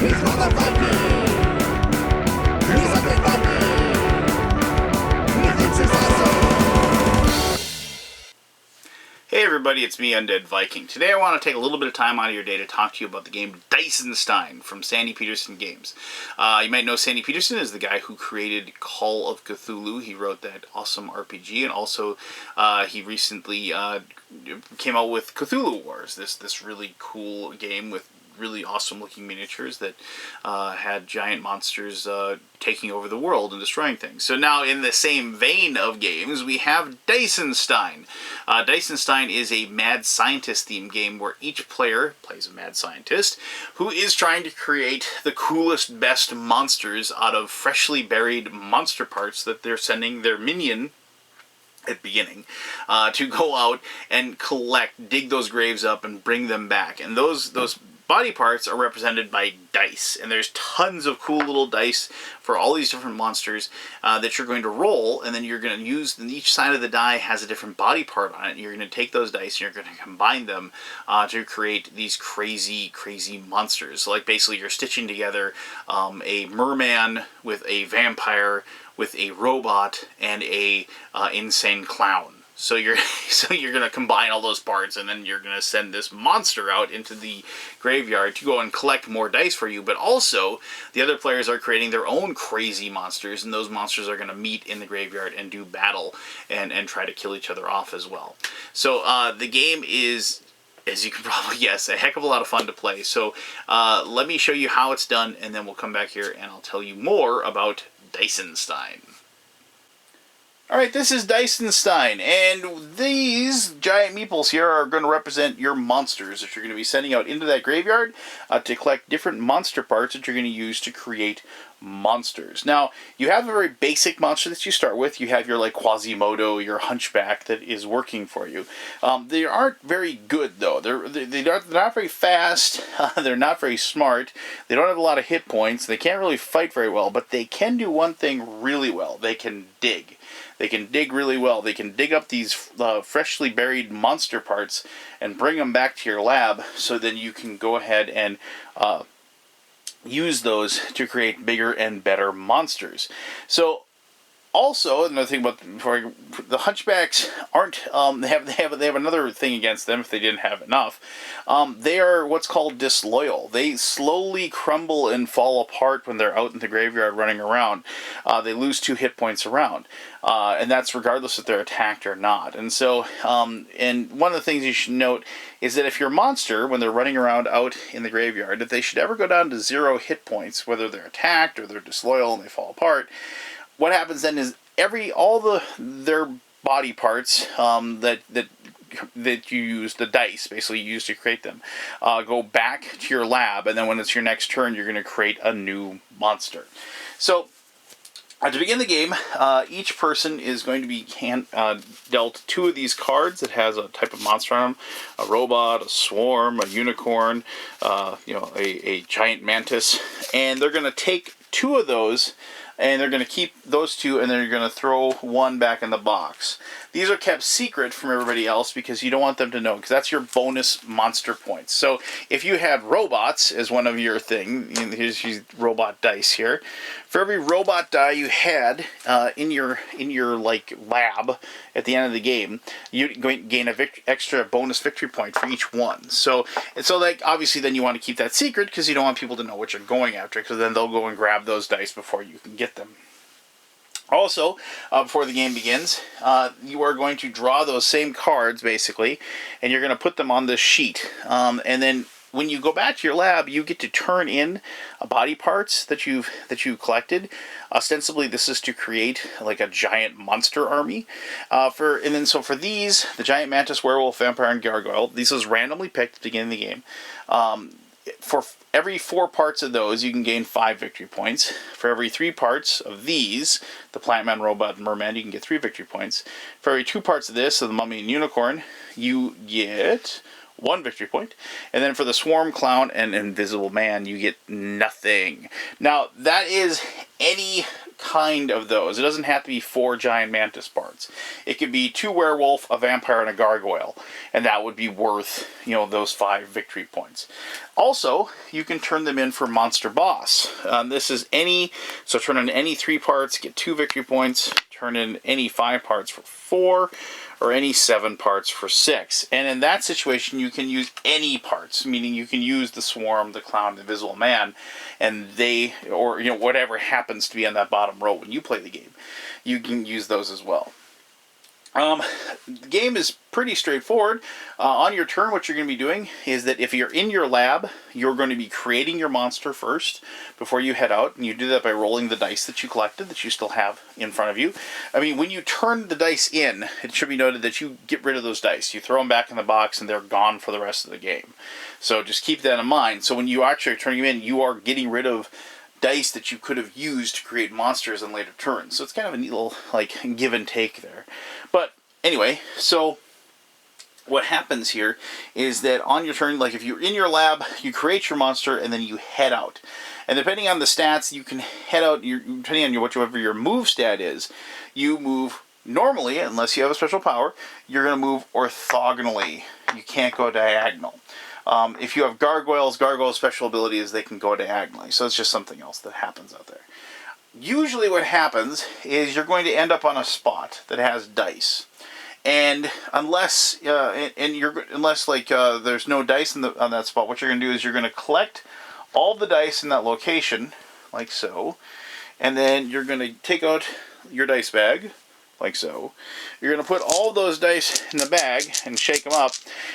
Hey everybody, it's me, Undead Viking. Today I want to take a little bit of time out of your day to talk to you about the game Dicenstein from Sandy Petersen Games. You might know Sandy Petersen is the guy who created Call of Cthulhu. He wrote that awesome RPG, and also he recently came out with Cthulhu Wars, this really cool game with really awesome looking miniatures that had giant monsters taking over the world and destroying things. So now in the same vein of games, we have Dicenstein. Dicenstein is a mad scientist themed game where each player plays a mad scientist who is trying to create the coolest, best monsters out of freshly buried monster parts that they're sending their minion at the beginning to go out and collect, dig those graves up and bring them back. And those body parts are represented by dice, and there's tons of cool little dice for all these different monsters that you're going to roll, and then you're going to use, and each side of the die has a different body part on it, and you're going to take those dice and you're going to combine them to create these crazy monsters. So like basically you're stitching together a merman with a vampire with a robot and a insane clown. So you're going to combine all those parts, and then you're going to send this monster out into the graveyard to go and collect more dice for you. But also, the other players are creating their own crazy monsters, and those monsters are going to meet in the graveyard and do battle and try to kill each other off as well. So the game is, as you can probably guess, a heck of a lot of fun to play. So let me show you how it's done, and then we'll come back here and I'll tell you more about Dicenstein. Alright, this is Dicenstein, and these giant meeples here are going to represent your monsters that you're going to be sending out into that graveyard to collect different monster parts that you're going to use to create monsters. Now, you have a very basic monster that you start with. You have your like Quasimodo, your Hunchback that is working for you. They aren't very good though. They're not very fast. They're not very smart. They don't have a lot of hit points. They can't really fight very well, but they can do one thing really well. They can dig. They can dig really well. They can dig up these freshly buried monster parts and bring them back to your lab, so then you can go ahead and use those to create bigger and better monsters. So also, another thing about the Hunchbacks aren't, they have another thing against them if they didn't have enough. They are what's called disloyal. They slowly crumble and fall apart when they're out in the graveyard running around. They lose 2 hit points around. And that's regardless if they're attacked or not. And so, and one of the things you should note is that if your monster, when they're running around out in the graveyard, if they should ever go down to 0 hit points, whether they're attacked or they're disloyal and they fall apart, what happens then is all their body parts that you use, the dice basically you use to create them, go back to your lab, and then when it's your next turn, you're going to create a new monster. So to begin the game, each person is going to be dealt 2 of these cards that has a type of monster on them: a robot, a swarm, a unicorn, a giant mantis, and they're going to take 2 of those. And they're going to keep those 2, and then you're going to throw 1 back in the box. These are kept secret from everybody else because you don't want them to know, because that's your bonus monster points. So if you had robots as one of your thing, here's robot dice here. For every robot die you had in your like lab at the end of the game, you gain a extra bonus victory point for each one. So like obviously then you want to keep that secret because you don't want people to know what you're going after, because then they'll go and grab those dice before you can get them. Also, before the game begins, you are going to draw those same cards basically, and you're going to put them on this sheet, and then when you go back to your lab, you get to turn in body parts that you've collected. Ostensibly, this is to create like a giant monster army. For these, the giant mantis, werewolf, vampire, and gargoyle, these was randomly picked at the beginning of the game. For every 4 parts of those, you can gain 5 victory points. For every 3 parts of these, the plant man, robot, and merman, you can get 3 victory points. For every 2 parts of this, so the mummy and unicorn, you get 1 victory point. And then for the swarm, clown, and invisible man, you get nothing. Now, that is any kind of those. It doesn't have to be 4 giant mantis parts. It could be 2 werewolf, a vampire, and a gargoyle, and that would be worth, those 5 victory points. Also, you can turn them in for monster boss. This is so turn in any 3 parts, get 2 victory points. Turn in any 5 parts for 4, or any 7 parts for 6. And in that situation, you can use any parts, meaning you can use the Swarm, the Clown, the Invisible Man, and whatever happens to be on that bottom row when you play the game. You can use those as well. The game is pretty straightforward. On your turn, what you're going to be doing is that if you're in your lab, you're going to be creating your monster first before you head out, and you do that by rolling the dice that you collected, that you still have in front of you. When you turn the dice in, it should be noted that you get rid of those dice. You throw them back in the box, and they're gone for the rest of the game. So just keep that in mind. So when you actually turn them in, you are getting rid of dice that you could have used to create monsters in later turns. So it's kind of a neat little give and take there. But anyway, so what happens here is that on your turn, if you're in your lab, you create your monster and then you head out. And depending on the stats, you can head out, depending on whatever your move stat is, you move normally, unless you have a special power, you're going to move orthogonally. You can't go diagonal. If you have gargoyles special ability is they can go diagonally. So it's just something else that happens out there. Usually what happens is you're going to end up on a spot that has dice. And unless there's no dice on that spot, what you're going to do is you're going to collect all the dice in that location, like so. And then you're going to take out your dice bag, like so. You're going to put all those dice in the bag and shake them up.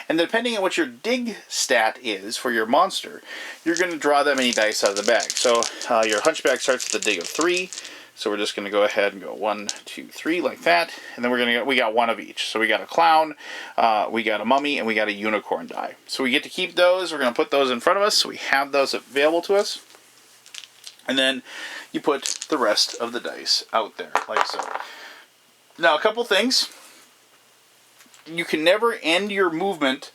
And depending on what your dig stat is for your monster, you're going to draw that many dice out of the bag. So your hunchback starts with a dig of 3. So we're just going to go ahead and go 1, 2, 3 like that. And then we got 1 of each. So we got a clown, we got a mummy, and we got a unicorn die. So we get to keep those. We're going to put those in front of us so we have those available to us. And then you put the rest of the dice out there like so. Now, a couple things. You can never end your movement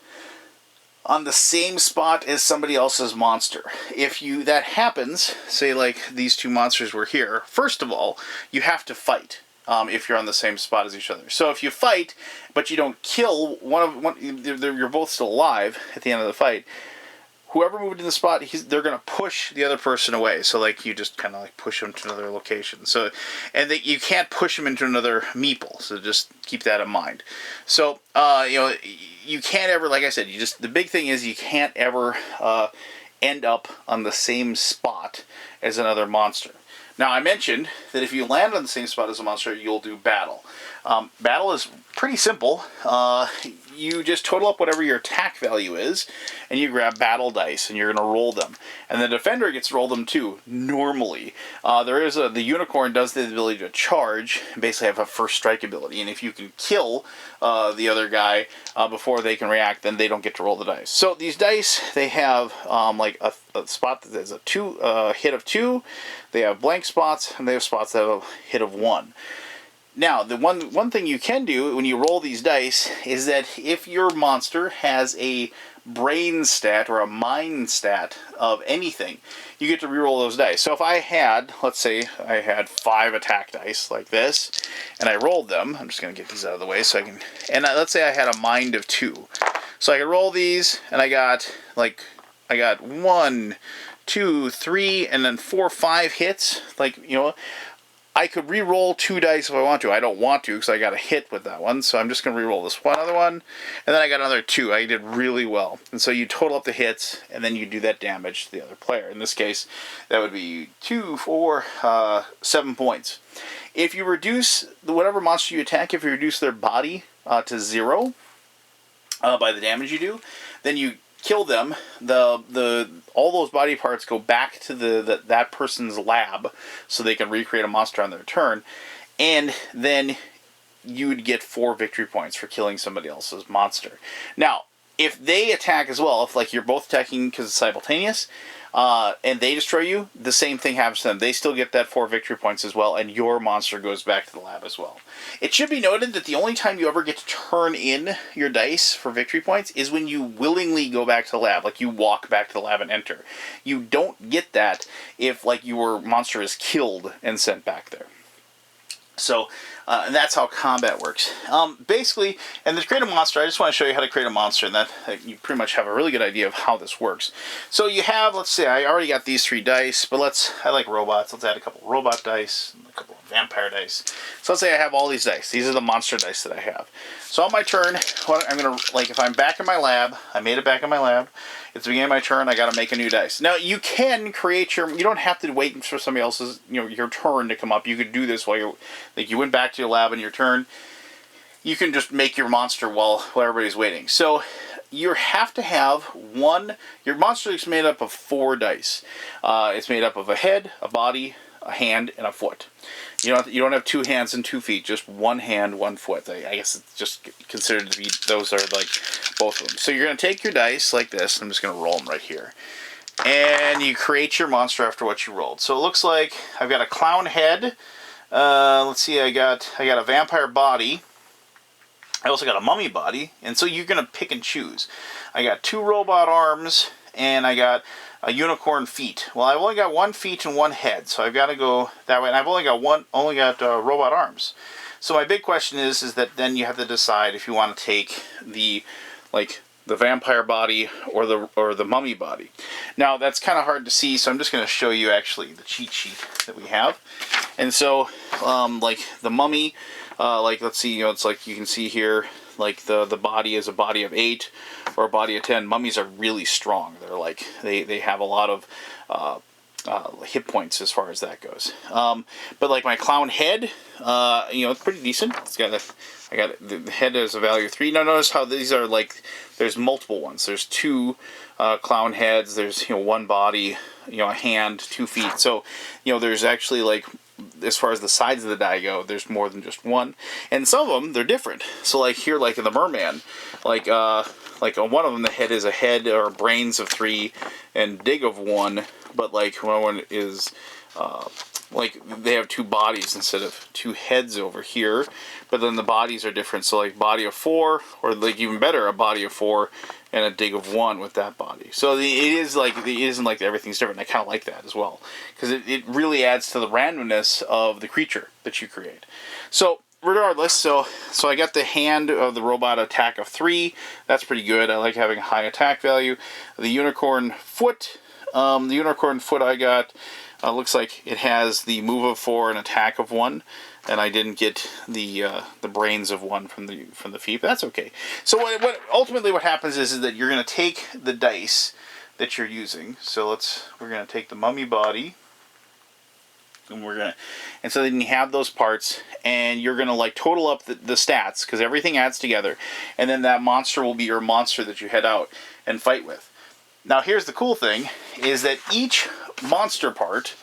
on the same spot as somebody else's monster. If that happens, say like these 2 monsters were here, first of all, you have to fight if you're on the same spot as each other. So if you fight, but you don't kill you're both still alive at the end of the fight. Whoever moved in the spot, they're going to push the other person away. So you just kind of push them to another location. So, and you can't push them into another meeple. So just keep that in mind. So, you can't ever, like I said, the big thing is you can't ever end up on the same spot as another monster. Now, I mentioned that if you land on the same spot as a monster, you'll do battle. Battle is pretty simple. You just total up whatever your attack value is, and you grab battle dice, and you're going to roll them. And the defender gets to roll them too, normally. The unicorn does the ability to charge, and basically have a first strike ability. And if you can kill the other guy before they can react, then they don't get to roll the dice. So these dice, they have a spot that has a hit of 2. They have blank spots, and they have spots that have a hit of 1. Now, the one thing you can do when you roll these dice is that if your monster has a brain stat or a mind stat of anything, you get to reroll those dice. So if I had, let's say I had 5 attack dice like this, and I rolled them, I'm just going to get these out of the way so I can, and let's say I had a mind of 2. So I could roll these, and I got 1, 2, 3, and then 4, 5 hits, I could re-roll 2 dice if I want to. I don't want to because I got a hit with that one. So I'm just going to re-roll this one other one. And then I got another 2. I did really well. And so you total up the hits, and then you do that damage to the other player. In this case, that would be 2, 4, 7 points. If you reduce whatever monster you attack, if you reduce their body to 0 by the damage you do, then you kill them. All those body parts go back to that person's lab so they can recreate a monster on their turn, and then you would get 4 victory points for killing somebody else's monster. Now, if they attack as well, if you're both attacking because it's simultaneous, and they destroy you, the same thing happens to them. They still get that 4 victory points as well, and your monster goes back to the lab as well. It should be noted that the only time you ever get to turn in your dice for victory points is when you willingly go back to the lab, like you walk back to the lab and enter. You don't get that if like your monster is killed and sent back there. So, and that's how combat works. Basically, and to create a monster, I just want to show you how to create a monster, and that you pretty much have a really good idea of how this works. So you have, let's say, I already got these 3 dice, but I like robots. Let's add a couple robot dice, and a couple of vampire dice. So let's say I have all these dice. These are the monster dice that I have. So on my turn, I'm going to, like if I'm back in my lab, I made it back in my lab, it's the beginning of my turn, I got to make a new dice. Now, you can create you don't have to wait for somebody else's, your turn to come up. You could do this while you went back to your lab in your turn. You can just make your monster while everybody's waiting. So, you have to have your monster is made up of 4 dice. It's made up of a head, a body, a hand, and a foot. You don't have 2 hands and 2 feet, just 1 hand, 1 foot. I guess it's just considered to be, those are like both of them. So you're going to take your dice like this. I'm just going to roll them right here. And you create your monster after what you rolled. So it looks like I've got a clown head. Let's see, I got a vampire body. I also got a mummy body. And so you're going to pick and choose. I got 2 robot arms, and I got a unicorn feet. Well, I've only got 1 feet and 1 head, so I've got to go that way. And I've only got robot arms. So my big question is that then you have to decide if you want to take the vampire body or the mummy body. Now that's kind of hard to see, so I'm just going to show you actually the cheat sheet that we have. And so, like the mummy, let's see, it's like you can see here, like the body is a body of 8 or a body of 10. Mummies are really strong. They're like they have a lot of hit points as far as that goes. But like my clown head, it's pretty decent. The head has a value of 3. Now notice how these are like, there's multiple ones. There's 2 clown heads. There's 1 body, a hand, 2 feet. So there's actually like, as far as the sides of the die go, there's more than just 1. And some of them, they're different. So like here, like in the merman, like on one of them, the head is a head or brains of 3 and dig of 1. But like one is like they have 2 bodies instead of 2 heads over here. But then the bodies are different. So like body of 4, or like even better, a body of 4 and a dig of 1 with that body. So it isn't like everything's different. I kind of like that as well, because it really adds to the randomness of the creature that you create. So regardless, so I got the hand of the robot attack of 3. That's pretty good. I like having a high attack value. The unicorn foot. I got looks like it has the move of 4 and attack of 1. And I didn't get the brains of 1 from the feet, but that's okay. So what ultimately what happens is that you're going to take the dice that you're using. So we're going to take the mummy body, and so then you have those parts, and you're going to like total up the stats, because everything adds together, and then that monster will be your monster that you head out and fight with. Now here's the cool thing, is that each monster part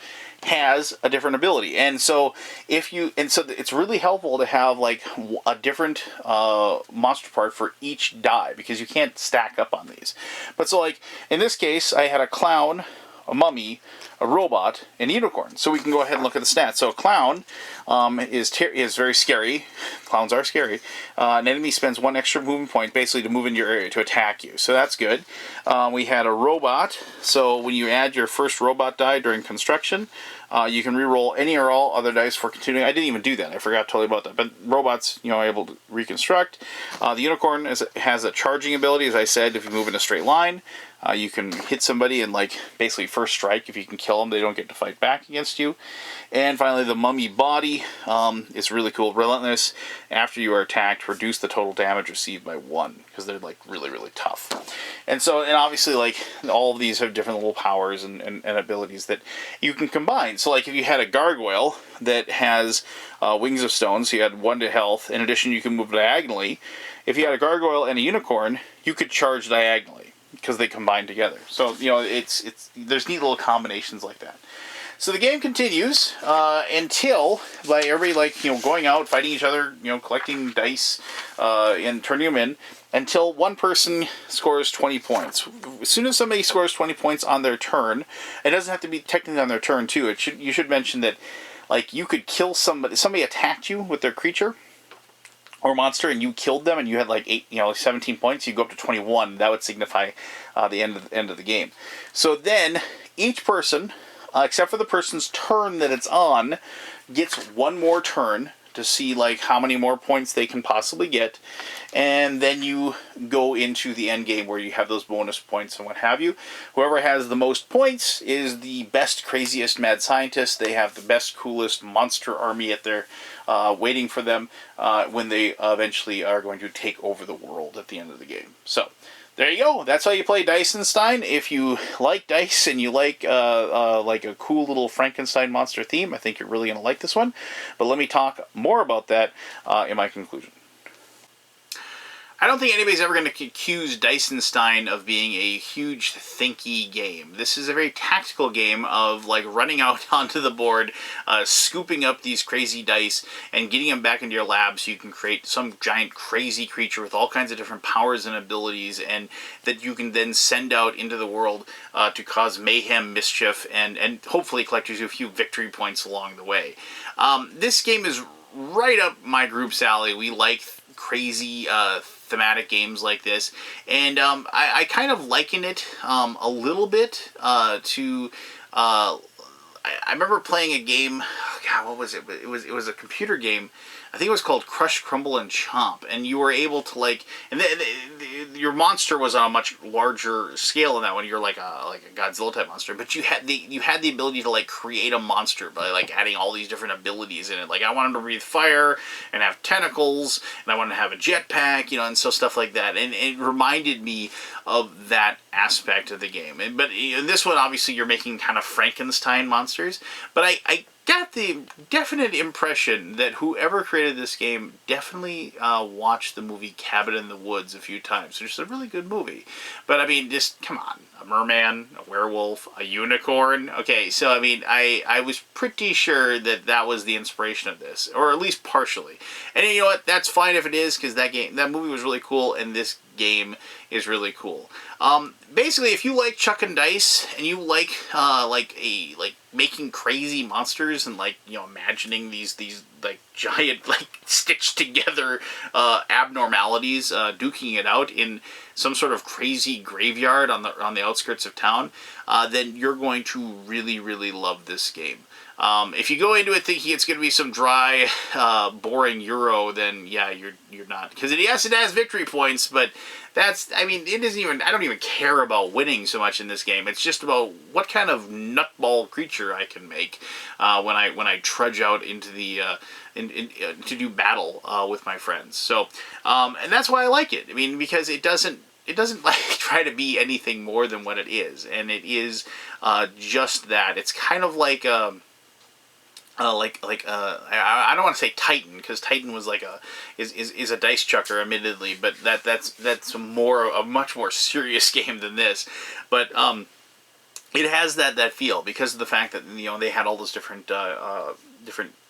has a different ability, and so it's really helpful to have like a different monster part for each die, because you can't stack up on these. But so like in this case, I had a clown, a mummy, a robot, and a unicorn. So we can go ahead and look at the stats. So a clown is very scary. Clowns are scary. An enemy spends 1 extra movement point basically to move into your area to attack you. So that's good. We had a robot. So when you add your first robot die during construction, you can re-roll any or all other dice for continuing. I didn't even do that. I forgot totally about that. But robots, are able to reconstruct. The unicorn has a charging ability. As I said, if you move in a straight line, you can hit somebody and like basically first strike. If you can kill them, they don't get to fight back against you. And finally, the mummy body is really cool. Relentless. After you are attacked, reduce the total damage received by 1, because they're like really, really tough. And obviously, like all of these have different little powers and abilities that you can combine. So like if you had a gargoyle that has wings of stone, so you had 1 to health. In addition, you can move diagonally. If you had a gargoyle and a unicorn, you could charge diagonally, because they combine together. So there's neat little combinations like that. So the game continues until, like, everybody, like, going out, fighting each other, collecting dice and turning them in, until one person scores 20 points. As soon as somebody scores 20 points on their turn, it doesn't have to be technically on their turn too. You should mention that, like, you could kill somebody attacked you with their creature or monster, and you killed them, and you had like 17 points. You go up to 21. That would signify the end of the game. So then each person, except for the person's turn that it's on, gets one more turn to see like how many more points they can possibly get, and then you go into the end game where you have those bonus points and what have you. Whoever has the most points is the best, craziest mad scientist. They have the best, coolest monster army at their waiting for them when they eventually are going to take over the world at the end of the game. So there you go. That's how you play Dicenstein. If you like dice and you like a cool little Frankenstein monster theme, I think you're really going to like this one. But let me talk more about that in my conclusion. I don't think anybody's ever going to accuse Dicenstein of being a huge thinky game. This is a very tactical game of like running out onto the board, scooping up these crazy dice, and getting them back into your lab so you can create some giant crazy creature with all kinds of different powers and abilities, and that you can then send out into the world to cause mayhem, mischief, and hopefully collect you a few victory points along the way. This game is right up my group's alley. We like crazy thematic games like this, and I kind of liken it a little bit to I remember playing a game. Oh God, what was it? It was a computer game. I think it was called Crush, Crumble, and Chomp, and you were able to like, and your monster was on a much larger scale than that one. You're like a Godzilla type monster, but you had the ability to like create a monster by like adding all these different abilities in it. Like I wanted to breathe fire and have tentacles, and I wanted to have a jetpack, and so stuff like that. And it reminded me of that aspect of the game. But in this one, obviously, you're making kind of Frankenstein monsters. But I got the definite impression that whoever created this game definitely watched the movie Cabin in the Woods a few times, which is a really good movie. But I mean, just come on, a merman, a werewolf, a unicorn. Okay, so I mean, I was pretty sure that was the inspiration of this, or at least partially. And you know what? That's fine if it is, because that movie was really cool, and this game is really cool. Basically, if you like chucking dice and you like making crazy monsters and imagining these like giant stitched together abnormalities, duking it out in some sort of crazy graveyard on the outskirts of town, then you're going to really, really love this game. If you go into it thinking it's going to be some dry, boring Euro, then yeah, you're not. Because yes, it has victory points, but it isn't even. I don't even care about winning so much in this game. It's just about what kind of nutball creature I can make when I trudge out into the to do battle with my friends. So, and that's why I like it. I mean, because it doesn't try to be anything more than what it is, and it is just that. It's kind of like. I don't want to say Titan, because Titan was is a dice chucker, admittedly, but that's a much more serious game than this. But it has that feel because of the fact that they had all those different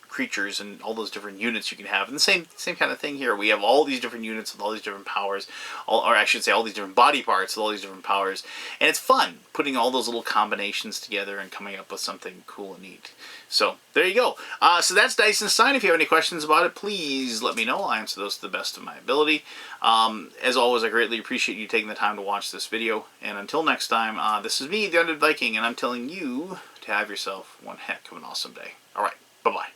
creatures and all those different units you can have, and the same kind of thing here. We have all these different units with all these different powers, or I should say all these different body parts with all these different powers, and it's fun putting all those little combinations together and coming up with something cool and neat. So there you go. So that's Dicenstein. If you have any questions about it, please let me know. I'll answer those to the best of my ability. As always, I greatly appreciate you taking the time to watch this video, and until next time, this is me, the Undead Viking, and I'm telling you to have yourself one heck of an awesome day. Alright, bye-bye.